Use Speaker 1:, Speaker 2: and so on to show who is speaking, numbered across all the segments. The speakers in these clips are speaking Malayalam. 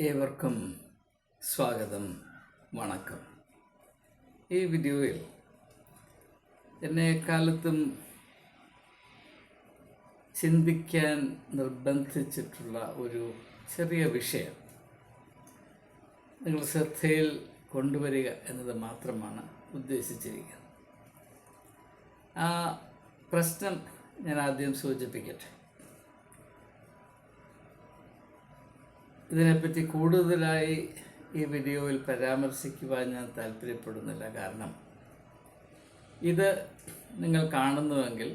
Speaker 1: ഏവർക്കും സ്വാഗതം, വണക്കം. ഈ വീഡിയോയിൽ എന്നെ എക്കാലത്തും ചിന്തിക്കാൻ നിർബന്ധിച്ചിട്ടുള്ള ഒരു ചെറിയ വിഷയം നിങ്ങൾ ശ്രദ്ധയിൽ കൊണ്ടുവരിക എന്നത് മാത്രമാണ് ഉദ്ദേശിച്ചിരിക്കുന്നത്. ആ പ്രശ്നം ഞാൻ ആദ്യം സൂചിപ്പിക്കട്ടെ. ഇതിനെപ്പറ്റി കൂടുതലായി ഈ വീഡിയോയിൽ പരാമർശിക്കുവാൻ ഞാൻ താല്പര്യപ്പെടുന്നില്ല. കാരണം ഇത് നിങ്ങൾ കാണുന്നുവെങ്കിൽ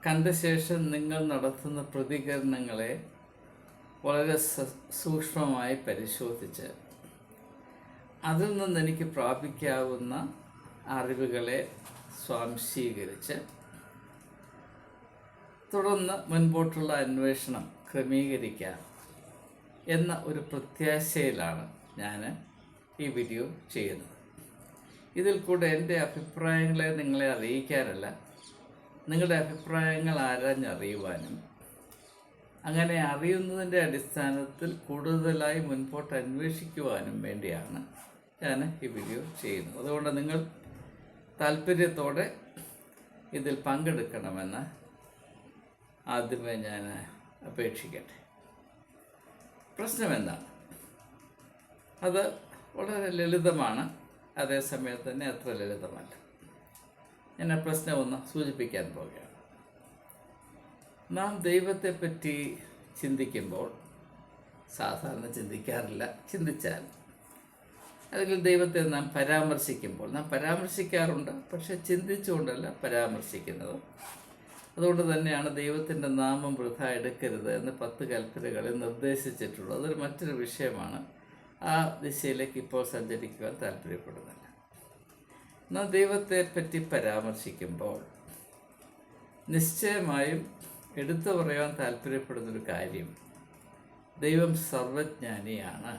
Speaker 1: കണ്ട ശേഷം നിങ്ങൾ നടത്തുന്ന പ്രതികരണങ്ങളെ വളരെ സൂക്ഷ്മമായി പരിശോധിച്ച് അതിൽ നിന്ന് എനിക്ക് പ്രാപിക്കാവുന്ന അറിവുകളെ സ്വാംശീകരിച്ച് തുടർന്ന് മുൻപോട്ടുള്ള അന്വേഷണം ക്രമീകരിക്കാം എന്ന ഒരു പ്രത്യാശയിലാണ് ഞാൻ ഈ വീഡിയോ ചെയ്യുന്നത്. ഇതിൽ കൂടെ എൻ്റെ അഭിപ്രായങ്ങളെ നിങ്ങളെ അറിയിക്കാനല്ല, നിങ്ങളുടെ അഭിപ്രായങ്ങൾ ആരാഞ്ഞറിയുവാനും അങ്ങനെ അറിയുന്നതിൻ്റെ അടിസ്ഥാനത്തിൽ കൂടുതലായി മുൻപോട്ട് അന്വേഷിക്കുവാനും വേണ്ടിയാണ് ഞാൻ ഈ വീഡിയോ ചെയ്യുന്നത്. അതുകൊണ്ട് നിങ്ങൾ താല്പര്യത്തോടെ ഇതിൽ പങ്കെടുക്കണമെന്ന് ആദ്യമേ ഞാൻ അപേക്ഷിക്കട്ടെ. പ്രശ്നം എന്താണ്? അത് വളരെ ലളിതമാണ്, അതേസമയത്ത് തന്നെ അത്ര ലളിതമല്ല. ഞാൻ ആ പ്രശ്നം ഒന്ന് സൂചിപ്പിക്കാൻ പോവുകയാണ്. നാം ദൈവത്തെപ്പറ്റി ചിന്തിക്കുമ്പോൾ, സാധാരണ ചിന്തിക്കാറില്ല, ചിന്തിച്ചാൽ അല്ലെങ്കിൽ ദൈവത്തെ നാം പരാമർശിക്കുമ്പോൾ, നാം പരാമർശിക്കാറുണ്ട്, പക്ഷെ ചിന്തിച്ചുകൊണ്ടല്ല പരാമർശിക്കുന്നത്. അതുകൊണ്ട് തന്നെയാണ് ദൈവത്തിൻ്റെ നാമം വൃഥ എടുക്കരുത് എന്ന് 10 കൽപ്പനകളിൽ നിർദ്ദേശിച്ചിട്ടുള്ളത്. അതൊരു മറ്റൊരു വിഷയമാണ്. ആ ദിശയിലേക്ക് ഇപ്പോൾ സഞ്ചരിക്കുവാൻ താല്പര്യപ്പെടുന്നില്ല. നാം ദൈവത്തെ പറ്റി പരാമർശിക്കുമ്പോൾ നിശ്ചയമായും എടുത്തു പറയാൻ താല്പര്യപ്പെടുന്നൊരു കാര്യം, ദൈവം സർവജ്ഞാനിയാണ്.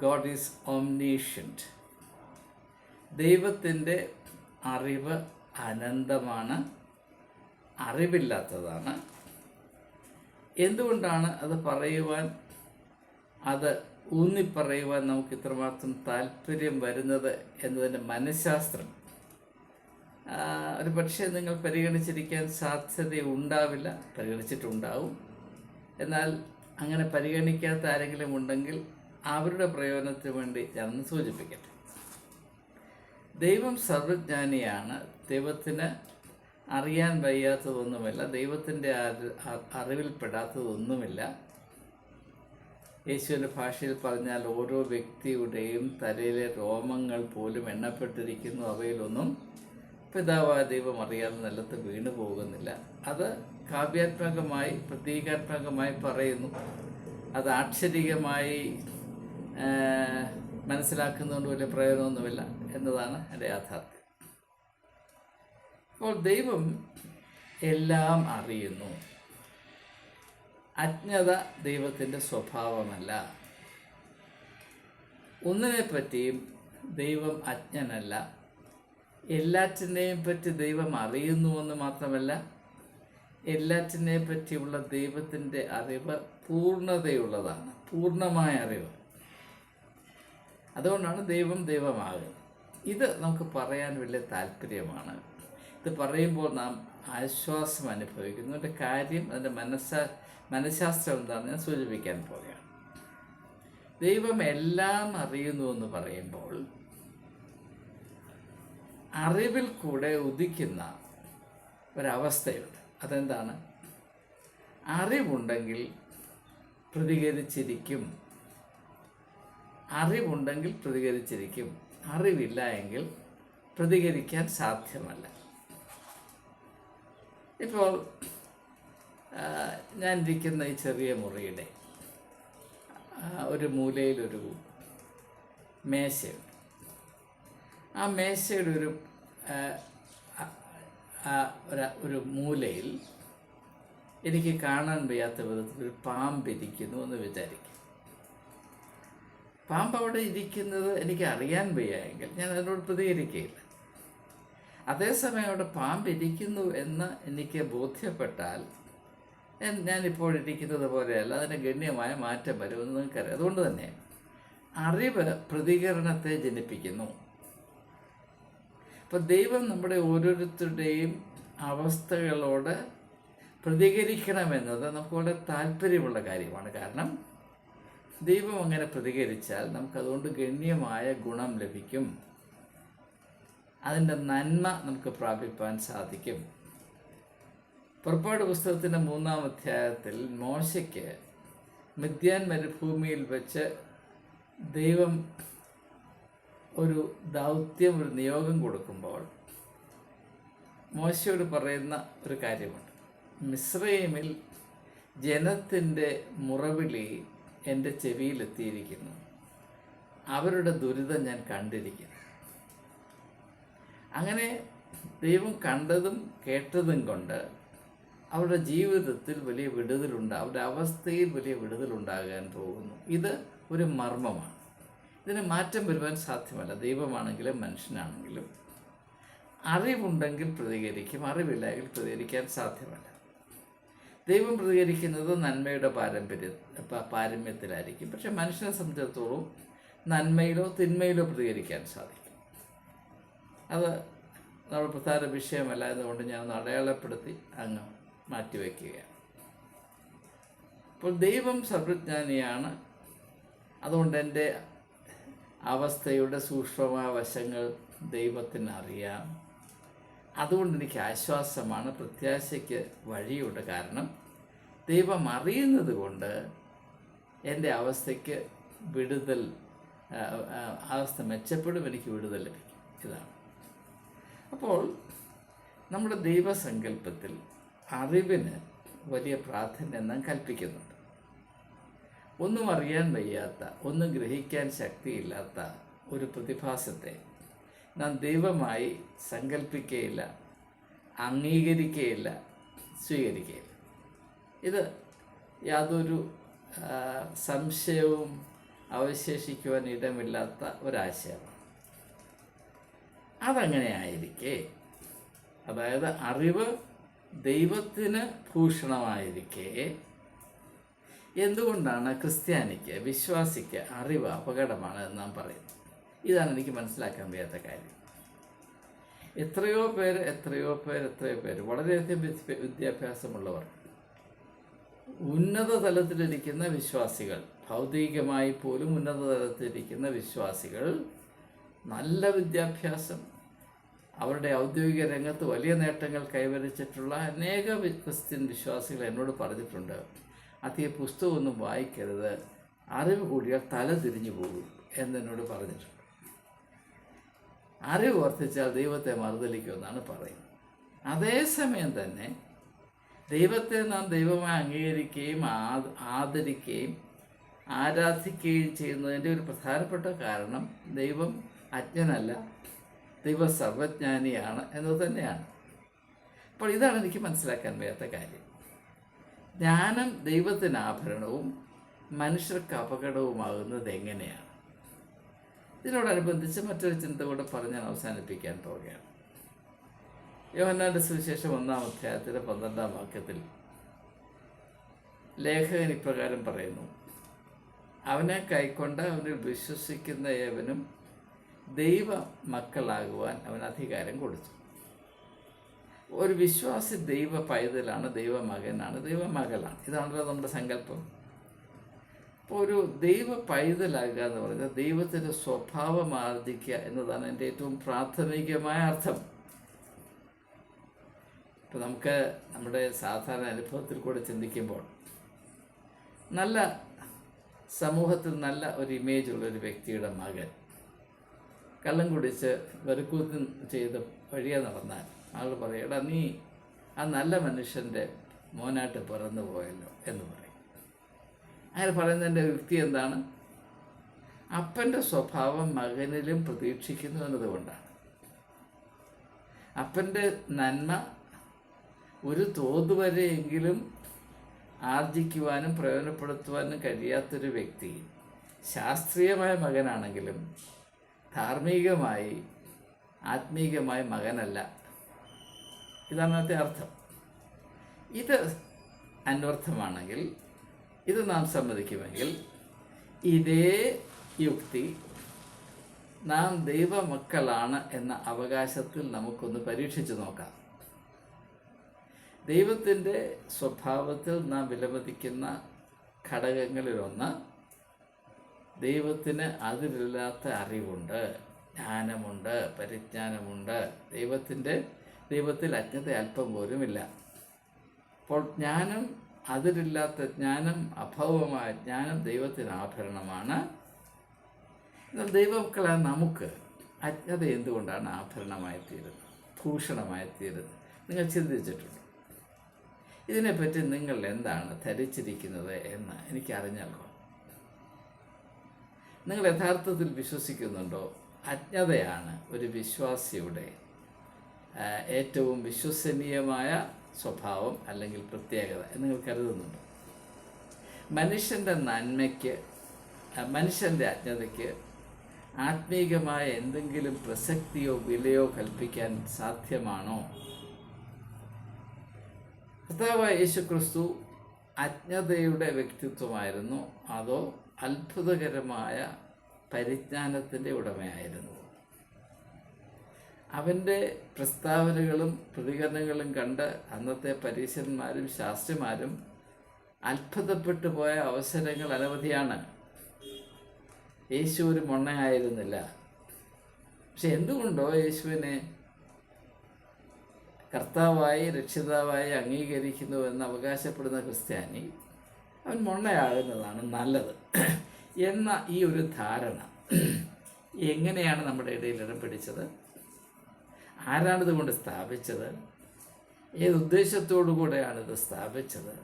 Speaker 1: God is ഓംനീഷ്യൻറ്റ്. ദൈവത്തിൻ്റെ അറിവ് അനന്തമാണ്, അറിവില്ലാത്തതാണ്. എന്തുകൊണ്ടാണ് അത് പറയുവാൻ, അത് ഊന്നിപ്പറയുവാൻ നമുക്ക് ഇത്രമാത്രം താല്പര്യം വരുന്നത് എന്നതിൻ്റെ മനഃശാസ്ത്രം ഒരു പക്ഷേ നിങ്ങൾ പരിഗണിച്ചിരിക്കാൻ സാധ്യതയുണ്ടാവില്ല. പരിഗണിച്ചിട്ടുണ്ടാവും. എന്നാൽ അങ്ങനെ പരിഗണിക്കാത്ത ആരെങ്കിലും ഉണ്ടെങ്കിൽ അവരുടെ പ്രയോജനത്തിന് വേണ്ടി ഞാനൊന്ന് സൂചിപ്പിക്കട്ടെ. ദൈവം സർവജ്ഞാനിയാണ്. ദൈവത്തിന് അറിയാൻ വയ്യാത്തതൊന്നുമില്ല, ദൈവത്തിൻ്റെ അറിവിൽപ്പെടാത്തതൊന്നുമില്ല. യേശുവിൻ്റെ ഭാഷയിൽ പറഞ്ഞാൽ ഓരോ വ്യക്തിയുടെയും തലയിലെ രോമങ്ങൾ പോലും എണ്ണപ്പെട്ടിരിക്കുന്നു, അവയിലൊന്നും പിതാവായ ദൈവം അറിയാതെ നിലത്ത് വീണു പോകുന്നില്ല. അത് കാവ്യാത്മകമായി പ്രതീകാത്മകമായി പറയുന്നു. അത് ആക്ഷരികമായി മനസ്സിലാക്കുന്നതുകൊണ്ട് വലിയ പ്രയോജനമൊന്നുമില്ല എന്നതാണ് എൻ്റെ യാഥാർത്ഥ്യം. അപ്പോൾ ദൈവം എല്ലാം അറിയുന്നു. അജ്ഞത ദൈവത്തിൻ്റെ സ്വഭാവമല്ല. ഒന്നിനെപ്പറ്റിയും ദൈവം അജ്ഞനല്ല. എല്ലാറ്റിനെയും പറ്റി ദൈവം അറിയുന്നുവെന്ന് മാത്രമല്ല, എല്ലാറ്റിനെയും പറ്റിയുള്ള ദൈവത്തിൻ്റെ അറിവ് പൂർണ്ണതയുള്ളതാണ്, പൂർണ്ണമായ അറിവ്. അതുകൊണ്ടാണ് ദൈവം ദൈവമാകുന്നത്. ഇത് നമുക്ക് പറയാൻ വലിയ താല്പര്യമാണ്. ഇത് പറയുമ്പോൾ നാം ആശ്വാസം അനുഭവിക്കുന്നു. അതിൻ്റെ കാര്യം, അതിൻ്റെ മനഃശാസ്ത്രം എന്താണെന്ന് ഞാൻ സൂചിപ്പിക്കാൻ പോവുകയാണ്. ദൈവം എല്ലാം അറിയുന്നു എന്ന് പറയുമ്പോൾ അറിവിൽ കൂടെ ഉദിക്കുന്ന ഒരവസ്ഥയുണ്ട്. അതെന്താണ്? അറിവുണ്ടെങ്കിൽ പ്രതികരിച്ചിരിക്കും. അറിവുണ്ടെങ്കിൽ പ്രതികരിച്ചിരിക്കും. അറിവില്ല എങ്കിൽ പ്രതികരിക്കാൻ സാധ്യമല്ല. ഇപ്പോൾ ഞാൻ ഇരിക്കുന്ന ഈ ചെറിയ മുറിയുടെ ഒരു മൂലയിലൊരു മേശയുണ്ട്. ആ മേശയുടെ ഒരു മൂലയിൽ എനിക്ക് കാണാൻ വയ്യാത്ത വിധത്തിൽ ഒരു പാമ്പിരിക്കുന്നു എന്ന് വിചാരിക്കും. പാമ്പ് അവിടെ ഇരിക്കുന്നത് എനിക്ക് അറിയാൻ വയ്യെങ്കിൽ ഞാൻ അതിനോട് പ്രതികരിക്കുകയില്ല. അതേസമയം അവിടെ പാമ്പിരിക്കുന്നു എന്ന് എനിക്ക് ബോധ്യപ്പെട്ടാൽ ഞാനിപ്പോൾ ഇരിക്കുന്നത് പോലെയല്ല, അതിന് ഗണ്യമായ മാറ്റം വരുമെന്ന് നിങ്ങൾക്കറിയാം. അതുകൊണ്ട് തന്നെ അറിവ് പ്രതികരണത്തെ ജനിപ്പിക്കുന്നു. അപ്പോൾ ദൈവം നമ്മുടെ ഓരോരുത്തരുടെയും അവസ്ഥകളോട് പ്രതികരിക്കണമെന്നത് നമുക്ക് വളരെ താല്പര്യമുള്ള കാര്യമാണ്. കാരണം ദൈവം അങ്ങനെ പ്രതികരിച്ചാൽ നമുക്കതുകൊണ്ട് ഗണ്യമായ ഗുണം ലഭിക്കും, അതിൻ്റെ നന്മ നമുക്ക് പ്രാപിപ്പാൻ സാധിക്കും. പുറപ്പാട് പുസ്തകത്തിൻ്റെ 3-ാം അധ്യായത്തിൽ മോശയ്ക്ക് മിദ്യാൻ മരുഭൂമിയിൽ വെച്ച് ദൈവം ഒരു ദൗത്യം, ഒരു നിയോഗം കൊടുക്കുമ്പോൾ മോശയോട് പറയുന്ന ഒരു കാര്യമുണ്ട്. മിസ്രൈമിൽ ജനത്തിൻ്റെ മുറവിളി എൻ്റെ ചെവിയിലെത്തിയിരിക്കുന്നു, അവരുടെ ദുരിതം ഞാൻ കണ്ടിരിക്കുന്നു. അങ്ങനെ ദൈവം കണ്ടതും കേട്ടതും കൊണ്ട് അവരുടെ ജീവിതത്തിൽ വലിയ അവരുടെ അവസ്ഥയിൽ വലിയ വിടുതലുണ്ടാകാൻ പോകുന്നു. ഇത് ഒരു മർമ്മമാണ്. ഇതിന് മാറ്റം വരുവാൻ സാധ്യമല്ല. ദൈവമാണെങ്കിലും മനുഷ്യനാണെങ്കിലും അറിവുണ്ടെങ്കിൽ പ്രതികരിക്കും, അറിവില്ലെങ്കിൽ പ്രതികരിക്കാൻ സാധ്യമല്ല. ദൈവം പ്രതികരിക്കുന്നത് നന്മയുടെ പാരമ്യത്തിലായിരിക്കും. പക്ഷെ മനുഷ്യനെ സംബന്ധിച്ചിടത്തോളം നന്മയിലോ തിന്മയിലോ പ്രതികരിക്കാൻ സാധിക്കും. അത് നമ്മൾ പ്രധാന വിഷയമല്ല എന്നുകൊണ്ട് ഞാൻ അടയാളപ്പെടുത്തി അങ്ങ് മാറ്റിവെക്കുകയാണ്. അപ്പോൾ ദൈവം സർവജ്ഞാനിയാണ്. അതുകൊണ്ട് എൻ്റെ അവസ്ഥയുടെ സൂക്ഷ്മമായ വശങ്ങൾ ദൈവത്തിന് അറിയാം. അതുകൊണ്ട് എനിക്ക് ആശ്വാസമാണ്, പ്രത്യാശയ്ക്ക് വഴിയുണ്ട്. കാരണം ദൈവം അറിയുന്നത് കൊണ്ട് എൻ്റെ അവസ്ഥയ്ക്ക് അവസ്ഥ മെച്ചപ്പെടും, എനിക്ക് വിടുതൽ ലഭിക്കും. ഇതാണ്. അപ്പോൾ നമ്മുടെ ദൈവസങ്കല്പത്തിൽ അറിവിന് വലിയ പ്രാധാന്യം നാം കൽപ്പിക്കുന്നുണ്ട്. ഒന്നും അറിയാൻ വയ്യാത്ത, ഒന്നും ഗ്രഹിക്കാൻ ശക്തിയില്ലാത്ത ഒരു പ്രതിഭാസത്തെ നാം ദൈവമായി സങ്കല്പിക്കുകയില്ല, അംഗീകരിക്കുകയില്ല, സ്വീകരിക്കുകയില്ല. ഇത് യാതൊരു സംശയവും അവശേഷിക്കുവാൻ ഇടമില്ലാത്ത ഒരാശയമാണ്. അതങ്ങനെ ആയിരിക്കെ, അതായത് അറിവ് ദൈവത്തിന് ഭൂഷണമായിരിക്കെ, എന്തുകൊണ്ടാണ് ക്രിസ്ത്യാനിക്ക്, വിശ്വാസിക്ക് അറിവ് അപകടമാണ് എന്ന് നാം പറയുന്നത്? ഇതാണ് എനിക്ക് മനസ്സിലാക്കാൻ വയ്യാത്ത കാര്യം. എത്രയോ പേര് വളരെയധികം വിദ്യാഭ്യാസമുള്ളവർ, ഉന്നത തലത്തിലിരിക്കുന്ന വിശ്വാസികൾ, ഭൗതികമായി പോലും ഉന്നത തലത്തിലിരിക്കുന്ന വിശ്വാസികൾ, നല്ല വിദ്യാഭ്യാസം, അവരുടെ ഔദ്യോഗിക രംഗത്ത് വലിയ നേട്ടങ്ങൾ കൈവരിച്ചിട്ടുള്ള അനേക ക്രിസ്ത്യൻ വിശ്വാസികൾ എന്നോട് പറഞ്ഞിട്ടുണ്ട്, അധികം പുസ്തകമൊന്നും വായിക്കരുത്, അറിവ് കൂടിയാൽ തല തിരിഞ്ഞു പോകും എന്നോട് പറഞ്ഞിട്ടുണ്ട്. അറിവ് വർദ്ധിച്ചാൽ ദൈവത്തെ മറുതലിക്കുമെന്നാണ് പറയുന്നത്. അതേസമയം തന്നെ ദൈവത്തെ നാം ദൈവമായി അംഗീകരിക്കുകയും ആദരിക്കുകയും ആരാധിക്കുകയും ചെയ്യുന്നതിൻ്റെ ഒരു പ്രധാനപ്പെട്ട കാരണം ദൈവം അജ്ഞനല്ല, ദൈവം സർവജ്ഞാനിയാണ് എന്നത് തന്നെയാണ്. അപ്പോൾ ഇതാണ് എനിക്ക് മനസ്സിലാക്കാൻ വയ്യാത്ത കാര്യം. ജ്ഞാനം ദൈവത്തിന് ആഭരണവും മനുഷ്യർക്ക് അപകടവുമാകുന്നത് എങ്ങനെയാണ്? ഇതിനോടനുബന്ധിച്ച് മറ്റൊരു ചിന്ത കൂടെ പറഞ്ഞ് ഞാൻ അവസാനിപ്പിക്കാൻ പോവുകയാണ്. യോഹന്നാന്റെ സുവിശേഷം 1-ാം അധ്യായത്തിലെ 12-ാം വാക്യത്തിൽ ലേഖകൻ ഇപ്രകാരം പറയുന്നു: അവനെ കൈക്കൊണ്ട് അവനിൽ വിശ്വസിക്കുന്ന ഏവനും ദൈവ മക്കളാകുവാൻ അവൻ അധികാരം കൊടുത്തു. ഒരു വിശ്വാസി ദൈവ പൈതലാണ്, ദൈവ മകനാണ്, ദൈവ മകളാണ്. ഇതാണല്ലോ നമ്മുടെ സങ്കല്പം. അപ്പോൾ ഒരു ദൈവ പൈതലാകുക എന്ന് പറയുന്നത് ദൈവത്തിൻ്റെ സ്വഭാവം ആർജിക്കുക എന്നതാണ് എൻ്റെ ഏറ്റവും പ്രാഥമികമായ അർത്ഥം. ഇപ്പോൾ നമുക്ക് നമ്മുടെ സാധാരണ അനുഭവത്തിൽ കൂടെ ചിന്തിക്കുമ്പോൾ നല്ല സമൂഹത്തിൽ നല്ല ഒരു ഇമേജുള്ളൊരു വ്യക്തിയുടെ മകൻ കള്ളം കുടിച്ച് വെറുക്കൂത്തും ചെയ്ത് വഴിയെ നടന്നാൽ ആൾ പറയും, എടാ നീ ആ നല്ല മനുഷ്യൻ്റെ മോനായിട്ട് പിറന്നു പോയല്ലോ എന്ന് പറയും. അങ്ങനെ പറയുന്നതിൻ്റെ യുക്തി എന്താണ്? അപ്പൻ്റെ സ്വഭാവം മകനിലും പ്രതീക്ഷിക്കുന്നു എന്നതുകൊണ്ടാണ്. അപ്പൻ്റെ നന്മ ഒരു തോതുവരെയെങ്കിലും ആർജിക്കുവാനും പ്രയോജനപ്പെടുത്തുവാനും കഴിയാത്തൊരു വ്യക്തി ശാസ്ത്രീയമായ മകനാണെങ്കിലും ധാർമ്മികമായി ആത്മീകമായ മകനല്ല. ഇതാണ് അതിൻ്റെ അർത്ഥം. ഇത് അന്വർത്ഥമാണെങ്കിൽ, ഇത് നാം സമ്മതിക്കുമെങ്കിൽ, ഇതേ യുക്തി നാം ദൈവമക്കളാണ് എന്ന അവകാശത്തിൽ നമുക്കൊന്ന് പരീക്ഷിച്ചു നോക്കാം. ദൈവത്തിൻ്റെ സ്വഭാവത്തിൽ നാം വിലമതിക്കുന്ന ഘടകങ്ങളിലൊന്ന്, ദൈവത്തിന് അതിരില്ലാത്ത അറിവുണ്ട്, ജ്ഞാനമുണ്ട്, പരിജ്ഞാനമുണ്ട്. ദൈവത്തിൽ അജ്ഞത അല്പം പോലുമില്ല. അപ്പോൾ അതിരില്ലാത്ത ജ്ഞാനം, അഭൗമമായ ജ്ഞാനം ദൈവത്തിന് ആഭരണമാണ്. എന്നാൽ ദൈവമക്കളായ നമുക്ക് അജ്ഞത എന്തുകൊണ്ടാണ് ആഭരണമായിത്തീരുന്നത്, ഭൂഷണമായിത്തീരുന്നത്? നിങ്ങൾ ചിന്തിച്ചിട്ടുണ്ട്? ഇതിനെപ്പറ്റി നിങ്ങൾ എന്താണ് ധരിച്ചിരിക്കുന്നത് എന്ന് എനിക്കറിഞ്ഞല്ലോ. നിങ്ങൾ യഥാർത്ഥത്തിൽ വിശ്വസിക്കുന്നുണ്ടോ അജ്ഞതയാണ് ഒരു വിശ്വാസിയുടെ ഏറ്റവും വിശ്വസനീയമായ സ്വഭാവം അല്ലെങ്കിൽ പ്രത്യേകത എന്ന് നിങ്ങൾ കരുതുന്നുണ്ടോ? മനുഷ്യൻ്റെ അജ്ഞതയ്ക്ക് ആത്മീകമായ എന്തെങ്കിലും പ്രസക്തിയോ വിലയോ കൽപ്പിക്കാൻ സാധ്യമാണോ? കർത്താവായ യേശുക്രിസ്തു അജ്ഞതയുടെ വ്യക്തിത്വമായിരുന്നു, അതോ അത്ഭുതകരമായ പരിജ്ഞാനത്തിൻ്റെ ഉടമയായിരുന്നു? അവൻ്റെ പ്രസ്താവനകളും പ്രതികരണങ്ങളും കണ്ട് അന്നത്തെ പരീശന്മാരും ശാസ്ത്രിമാരും അത്ഭുതപ്പെട്ടു പോയ അവസരങ്ങൾ അനവധിയാണ്. യേശു ഒരു മൊണ്ണയായിരുന്നില്ല. പക്ഷെ എന്തുകൊണ്ടോ യേശുവിനെ കർത്താവായി രക്ഷിതാവായി അംഗീകരിക്കുന്നു എന്ന് അവകാശപ്പെടുന്ന ക്രിസ്ത്യാനി അവൻ മൊണ്ണയാകുന്നതാണ് നല്ലത് എന്ന ഈ ഒരു ധാരണ എങ്ങനെയാണ് നമ്മുടെ ഇടയിൽ ഇടം പിടിച്ചത്? ആരാണിത് കൊണ്ട് സ്ഥാപിച്ചത്? ഏത് ഉദ്ദേശത്തോടു കൂടെയാണിത് സ്ഥാപിച്ചത്?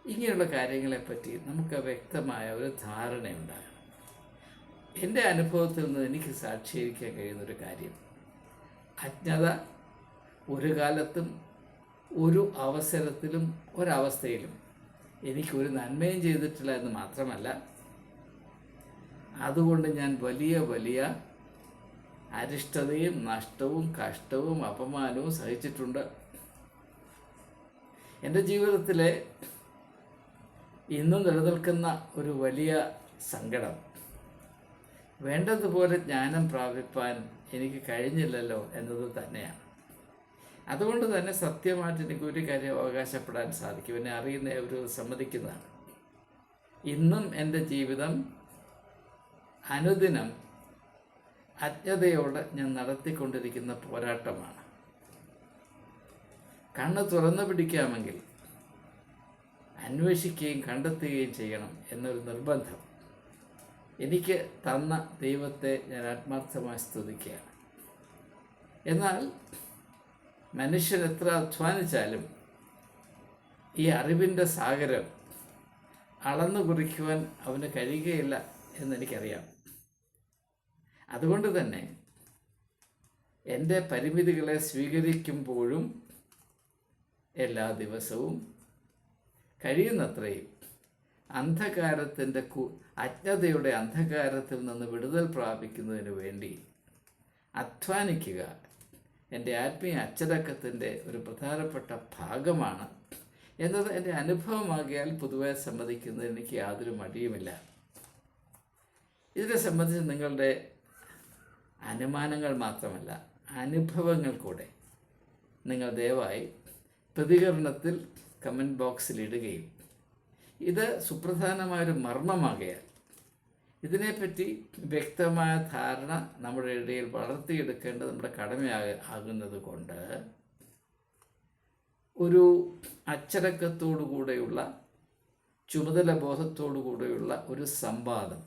Speaker 1: ഇങ്ങനെയുള്ള കാര്യങ്ങളെപ്പറ്റി നമുക്ക് വ്യക്തമായ ഒരു ധാരണയുണ്ടാകണം. എൻ്റെ അനുഭവത്തിൽ നിന്ന് എനിക്ക് സാക്ഷീകരിക്കാൻ കഴിയുന്നൊരു കാര്യം, അജ്ഞത ഒരു കാലത്തും ഒരു അവസരത്തിലും ഒരവസ്ഥയിലും എനിക്കൊരു നന്മയും ചെയ്തിട്ടില്ല എന്ന് മാത്രമല്ല, അതുകൊണ്ട് ഞാൻ വലിയ വലിയ അരിഷ്ടതയും നഷ്ടവും കഷ്ടവും അപമാനവും സഹിച്ചിട്ടുണ്ട്. എൻ്റെ ജീവിതത്തിലെ ഇന്നും നിലനിൽക്കുന്ന ഒരു വലിയ സങ്കടം, വേണ്ടതുപോലെ ജ്ഞാനം പ്രാപിപ്പാൻ എനിക്ക് കഴിഞ്ഞില്ലല്ലോ എന്നത് തന്നെയാണ്. അതുകൊണ്ട് തന്നെ സത്യമായിട്ട് എനിക്ക് ഒരു കാര്യം അവകാശപ്പെടാൻ സാധിക്കും, എന്നെ അറിയുന്ന ഒരു സമ്മതിക്കുന്നതാണ്. ഇന്നും എൻ്റെ ജീവിതം അനുദിനം അജ്ഞതയോടെ ഞാൻ നടത്തിക്കൊണ്ടിരിക്കുന്ന പോരാട്ടമാണ്. കണ്ണ് തുറന്നു പിടിക്കാമെങ്കിൽ അന്വേഷിക്കുകയും കണ്ടെത്തുകയും ചെയ്യണം എന്നൊരു നിർബന്ധം എനിക്ക് തന്ന ദൈവത്തെ ഞാൻ ആത്മാർത്ഥമായി സ്തുതിക്കുകയാണ്. എന്നാൽ മനുഷ്യൻ എത്ര അധ്വാനിച്ചാലും ഈ അറിവിൻ്റെ സാഗരം അളന്നു കുറിക്കുവാൻ അവന് കഴിയുകയില്ല എന്നെനിക്കറിയാം. അതുകൊണ്ട് തന്നെ എൻ്റെ പരിമിതികളെ സ്വീകരിക്കുമ്പോഴും എല്ലാ ദിവസവും കഴിയുന്നത്രയും അജ്ഞതയുടെ അന്ധകാരത്തിൽ നിന്ന് വിടുതൽ പ്രാപിക്കുന്നതിന് വേണ്ടി അധ്വാനിക്കുക എൻ്റെ ആത്മീയ അച്ചടക്കത്തിൻ്റെ ഒരു പ്രധാനപ്പെട്ട ഭാഗമാണ് എന്നത് എൻ്റെ അനുഭവമാകിയാൽ പൊതുവെ സമ്മതിക്കുന്നതിന് എനിക്ക് യാതൊരു മടിയുമില്ല. ഇതിനെ സംബന്ധിച്ച് നിങ്ങളുടെ അനുമാനങ്ങൾ മാത്രമല്ല, അനുഭവങ്ങൾ കൂടെ നിങ്ങൾ ദയവായി പ്രതികരണത്തിൽ കമൻറ്റ് ബോക്സിൽ ഇടുകയും, ഇത് സുപ്രധാനമായൊരു മർമ്മമാകയാൽ ഇതിനെപ്പറ്റി വ്യക്തമായ ധാരണ നമ്മുടെ ഇടയിൽ വളർത്തിയെടുക്കേണ്ടത് നമ്മുടെ കടമയാകുന്നത് കൊണ്ട് ഒരു അച്ചടക്കത്തോടു കൂടെയുള്ള ചുമതല ബോധത്തോടു കൂടെയുള്ള ഒരു സംവാദം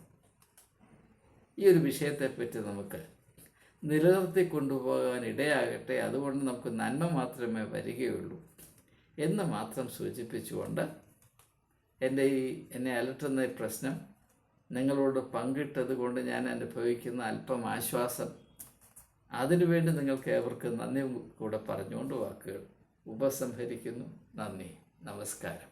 Speaker 1: ഈ ഒരു വിഷയത്തെപ്പറ്റി നമുക്ക് നിലനിർത്തി കൊണ്ടുപോകാൻ ഇടയാകട്ടെ. അതുകൊണ്ട് നമുക്ക് നന്മ മാത്രമേ വരികയുള്ളൂ എന്ന് മാത്രം സൂചിപ്പിച്ചുകൊണ്ട് എന്നെ അലട്ടുന്ന ഈ പ്രശ്നം നിങ്ങളോട് പങ്കിട്ടത് കൊണ്ട് ഞാൻ അനുഭവിക്കുന്ന അല്പം ആശ്വാസം, അതിനുവേണ്ടി നിങ്ങൾക്ക് ഏവർക്കും നന്ദി കൂടെ പറഞ്ഞുകൊണ്ട് വാക്കുകൾ ഉപസംഹരിക്കുന്നു. നന്ദി, നമസ്കാരം.